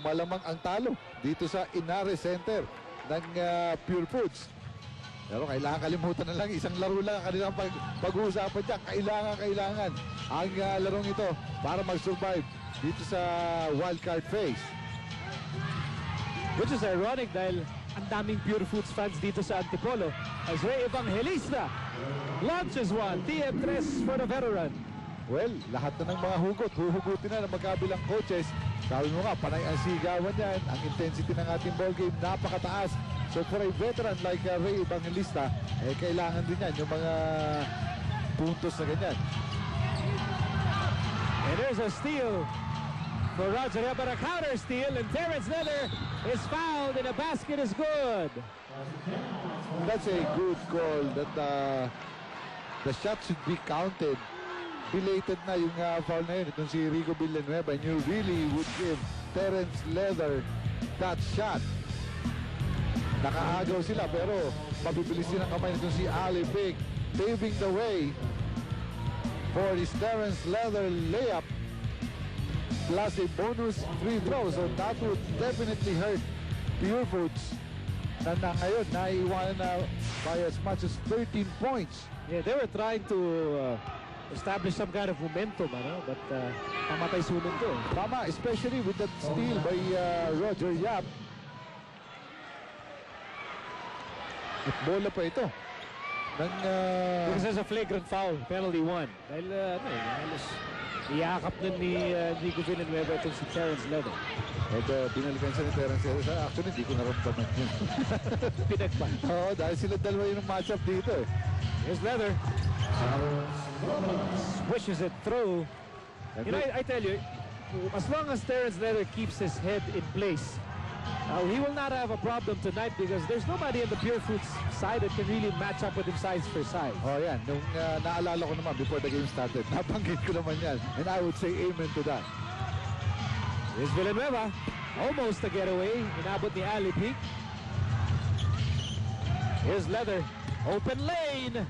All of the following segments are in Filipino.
malamang ang talo dito sa Inares Center ng Pure Foods. Pero kailangan kalimutan na lang, isang laro lang ang kanilang pag-uusapan dyan. Kailangan ang larong ito para mag-survive dito sa wildcard phase. Which is ironic dahil ang daming Pure Foods fans dito sa Antipolo as Ray Evangelista launches one. TM3 for the veteran. Well, lahat na ng mga huhugutin na ng magkabilang coaches. Sabi mo nga, panay ang sigawan yan. Ang intensity ng ating ball game, napakataas. So for a veteran like Ray Evangelista, kailangan din yan yung mga puntos na ganyan. And there's a steal for Roger Yap, but a counter steal, and Terrence Leather is fouled, and a basket is good. That's a good call that the shot should be counted. Belated na yung foul na yun. Itong si Rico Villanueva, and you really would give Terrence Leather that shot. Nakaagaw sila pero mabibilis din ang kamay nitong si Ali Big, paving the way for his Terrence Leather layup plus a bonus free throw. So that would definitely hurt Pure Foods na ngayon naiiwanan na by as much as 13 points. Yeah, they were trying to establish some kind of momentum, but pamatay sunog to. Tama, especially with that steal by Roger Yap. At bola pa ito. Because there's a flagrant foul, penalty 1. Dahil, halos iyakap na ni Rico Villanueva itong si Terrence Leather. Binalikan siya ni Terrence Leather. Actually, hindi ko naramdaman yun. Pinagpan. Oo, dahil sila dalawa yung matchup dito. Here's Leather. Swishes it through. You know, I tell you, as long as Terrence Leather keeps his head in place, he will not have a problem tonight because there's nobody in the Pure Foods side that can really match up with him size for size. Oh, yan. Nung naalala ko naman before the game started, nabanggit ko naman yan. And I would say amen to that. Here's Villanueva. Almost a getaway. Inabot ni Ali Peak. Here's Leather. Open lane.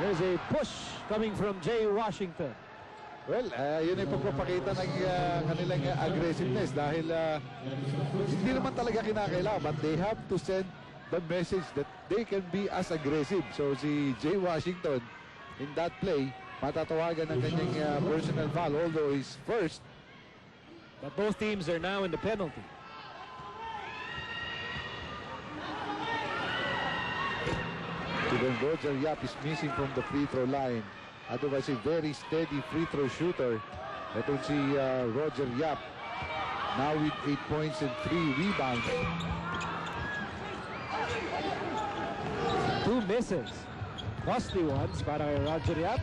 There's a push coming from Jay Washington. Well, yun ay pagpapakita ng kanilang aggressiveness dahil hindi naman talaga kinakailangan, but they have to send the message that they can be as aggressive. So si Jay Washington in that play, matatawagan ng kanyang personal foul, although he's first. But both teams are now in the penalty. Even Roger Yap is missing from the free throw line. Otherwise, a very steady free throw shooter. Itong si Roger Yap. Now with 8 points and 3 rebounds. 2 misses. Costly ones para kay Roger Yap.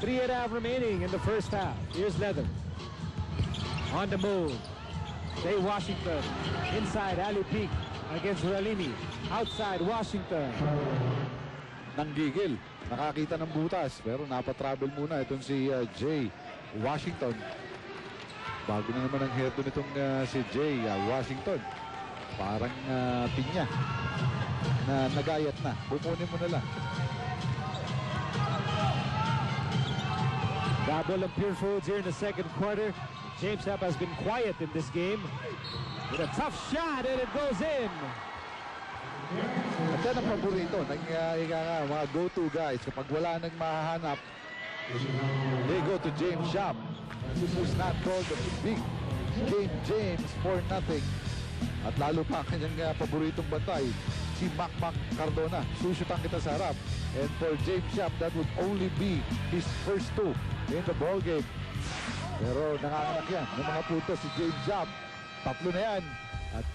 3.5 remaining in the first half. Here's Leather. On the move. Jay Washington. Inside, Ali Peak against Ralini. Outside, Washington. Nanggigil. Nakakita ng butas pero napatravel muna itong si Jay Washington. Bago na naman ang hairdo nitong si Jay Washington. Parang pinya na nagayat na. Pupunin mo na lang. Double of Pure Foods here in the second quarter. James Yap has been quiet in this game. With a tough shot and it goes in. At yan ang paborito ng mga go-to guys. Kapag wala nang mahahanap, they go to James Yap. This was not called the big game James for nothing. At lalo pa ang kanyang paboritong bantay, si Mac Cardona. Susutan kita sa harap. And for James Yap, that would only be his first 2 in the ball game. Pero nanganganak yan ng mga puntos si James Yap. 3 na yan. At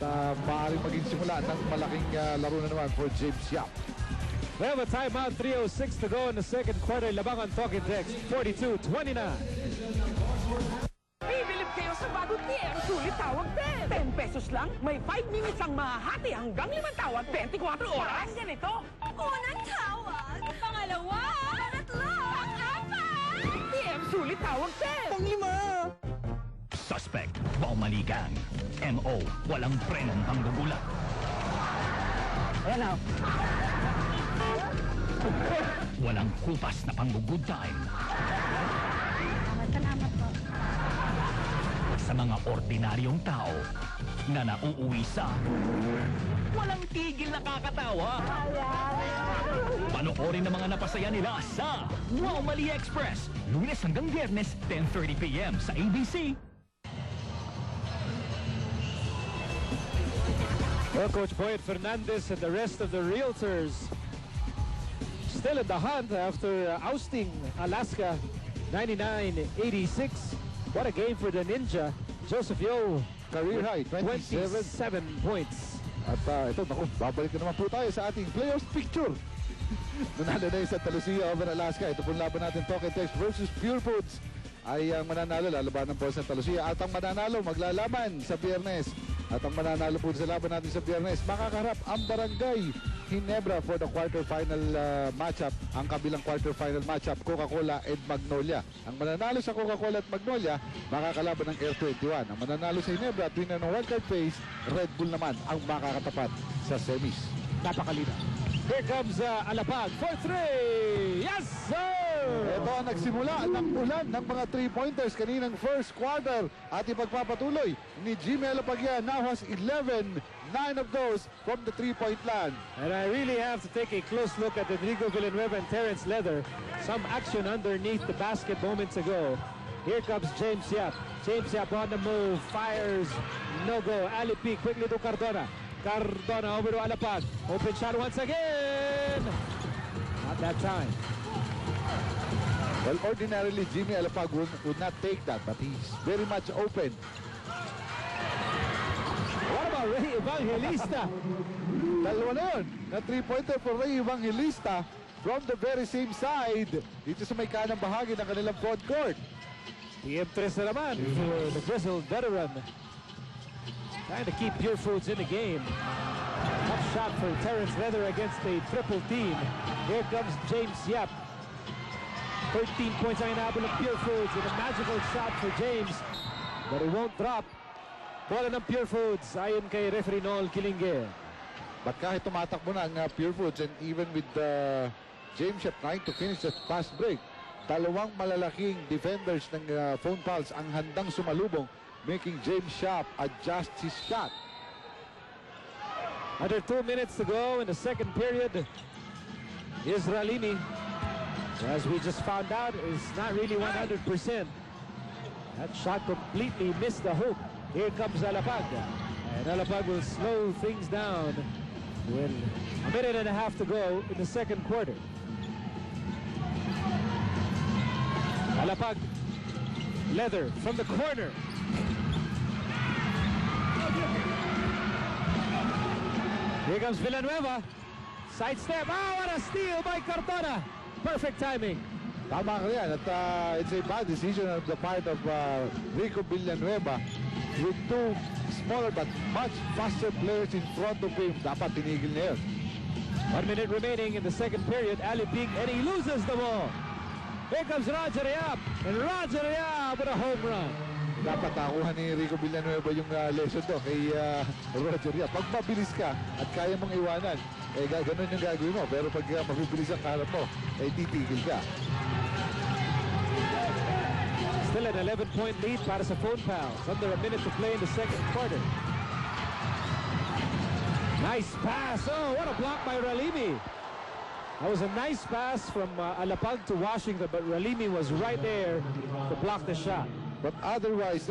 maaaring maging simula ng malaking laro na naman for James Yap. We have a timeout, 3:06 to go in the second quarter. Labangan Talking Text, 42-29. Bibilib kayo sa bagong TM Sulit Tawag 10. 10 pesos lang, may 5 minutes ang mahahati hanggang 5 tawag, 24 oras. Parang ganito. Unang tawag, pangalawa, pangatlo, pang-apat. TM Sulit Tawag 10. Pang-5. Suspect, Baumanigang. MO, walang prenong panggugulat. Ayan na. Walang kupas na panggugood time. Salamat mga ordinaryong tao na nauuwi sa walang tigil na kakatawa. Panoorin ang mga napasaya nila sa Wow Mali Express, Lunes hanggang Biyernes, 10:30 p.m. sa ABC. Well, Coach Boyd Fernandez and the rest of the Realtors still in the hunt after ousting Alaska 99-86. What a game for the Ninja. Joseph Yo, Career high, 27. 27 points. At ito, naku, babalik na naman po tayo sa ating playoffs picture. Nanalo na yung Santa Lucia over Alaska. Ito pong laban natin, Talk and Text versus Pure Foods. Ay ang mananalo, lalaban ng po Santa Lucia. At ang mananalo, maglalaban sa Biyernes. At ang mananalo po sa laban natin sa Biyernes, makakaharap ang Barangay Ginebra for the quarterfinal matchup. Ang kabilang quarterfinal matchup, Coca-Cola and Magnolia. Ang mananalo sa Coca-Cola at Magnolia, makakalaban ng Air 21. Ang mananalo sa Ginebra at winner ng wildcard phase, Red Bull naman ang makakatapat sa semis. Napakalina. Here comes Alapag for 3. Yes, sir! Ito ang nagsimula ng ulan ng mga 3-pointers kaninang first quarter at ipagpapatuloy ni Jimmy Alapagyan. Now has 11, 9 of those from the 3-point line. And I really have to take a close look at Rodrigo Villanueva and Terrence Leather. Some action underneath the basket moments ago. Here comes James Yap. James Yap on the move, fires, no go. Alipi quickly to Cardona. Cardona over to Alapag. Open shot once again. Not that time. Well, ordinarily, Jimmy Alapag would not take that, but he's very much open. What about Ray Evangelista? Dalawa na yun, na 3-pointer for Ray Evangelista from the very same side dito sa may kanang bahagi ng kanilang front court. PM3 na naman for the grizzled veteran. Trying to keep Pure Foods in the game. Tough shot for Terrence Leather against a triple team. Here comes James Yap. 13 points ang inaabot ng Pure Foods and a magical shot for James. But it won't drop. Bola ng Pure Foods ayon kay referee Noel Kilinge. But kahit tumatakbo na ang Pure Foods and even with James Yap trying to finish that fast break, dalawang malalaking defenders ng Phone Pals ang handang sumalubong, making James Yap adjust his shot. Under 2 minutes to go in the second period. Israelini, as we just found out, is not really 100%. That shot completely missed the hoop. Here comes Alapag. And Alapag will slow things down with a minute and a half to go in the second quarter. Alapag. Leather from the corner. Here comes Villanueva. Sidestep. Oh, what a steal by Cardona. Perfect timing. Tama ka yan. At it's a bad decision on the part of Rico Villanueva with two smaller but much faster players in front of him. Dapat tinigil na yun. 1 minute remaining in the second period. Ali Pig, and he loses the ball. Here comes Roger Yap. And Roger Yap with a home run. Dapat nakuha ni Rico Villanueva yung lesson doon kay Roger Yap. Pag mabilis ka at kaya mong iwanan, eh ganun yung gagawin mo. Pero pag mabibilis ang kaharap mo, eh titigil ka. Still an 11-point lead para sa Phone Pals. Under a minute to play in the second quarter. Nice pass. Oh, what a block by Ralimi. That was a nice pass from Alapag to Washington, but Ralimi was right there to block the shot. But otherwise,